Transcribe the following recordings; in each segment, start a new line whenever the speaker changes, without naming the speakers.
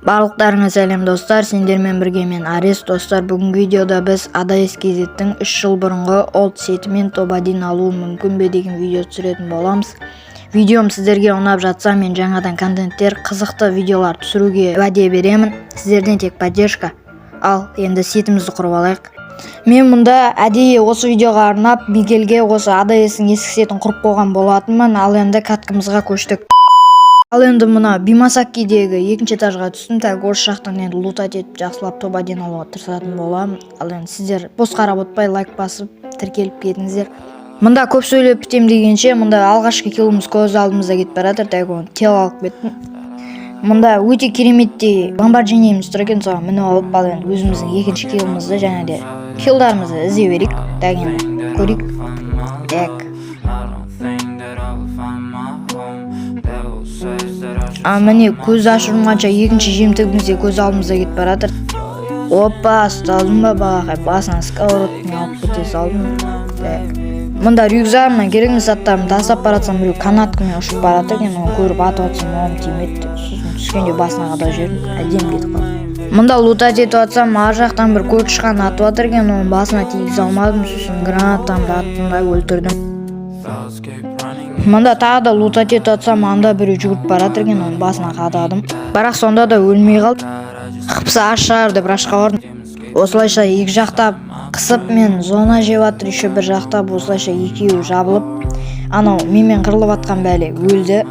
Барлықтарыңа сәлем достар, сендермен бірге мен Арес. Достар, бүгінгі видеода біз ADS KZ'тің 3 жыл бұрынғы олд сетімен топ-1 алуы мүмкін бе деген видео түсіретін боламыз. Видеом сіздерге ұнап жатса, мен жаңадан контенттер, қызықты видеолар түсіруге уәде беремін. Сіздерден тек поддержка. Ал енді сетімізді құрып алайық. Мен мұнда әдейі осы видеоға арнап Мигельге осы ADS-ің ескі сетін құрып қойған болатынмын, ал енді каткамызға көштік. Ал енді мына Бимасакидегі екінші этажға түстім. Так, орыс жақтан енді лутать етіп жақсылап топ-1 алуға тырысатын боламын. Ал енді сіздер бос қарап отпай лайк басып тіркеліп кетіңіздер. Мында көп сөйлеп бітем дегенше, мында алғашқы киліміз көз алдымызда кетіп баратыр. Так, оны тел алып кеттім. Мында өте кереметтей бомбарджинеміз тұр екен, соған мініп алып, ал енді өзіміздің екінші килімізді және де килдарымызды іздей берейік. Так, енді көрейік. Так. Міне көз ашырмағанша екінші жемтігімізде көз алдымызда кетіп баратыр. Опа, ұсталдым ба бағай, басынан сковородканы алып кете салдым. Мында рюкзагымнан керекті заттарымды тастап баратсам, біреу канаткамен ұшып баратыр екен, оны көріп атып атсам, оғым тимеді. Сосын түскенде басына қадап жібердім, әдемі кетіп қалды. Мында лутать етіп атсам, ар жақтан бір көк тышқан атып атыр екен, оның басына тигізе алмадым, сосын гранатамды аттым да өлтірдім. Мында тағы да лутать етіп атсам, анда біреу жүгіріп баратыр екен, оның басына қададым. Бірақ сонда да өлмей қалды. Қыпса аш шығар деп рашқа бардым. Осылайша екі жақтап қысып мен зона жеп атыр, еще бір жақтап осылайша екеуі жабылып, анау менмен қырылып атқан бәле өлді.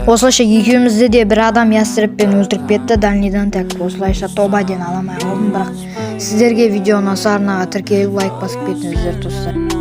Осылайша екеумізді де бір адам ястребпен өлтіріп кетті дальнийдан. Так, осылайша топ-1 аламай қалдым. Бірақ сіздерге видео ұнаса арнаға тіркеліп лайк басып кетіңіздер достар.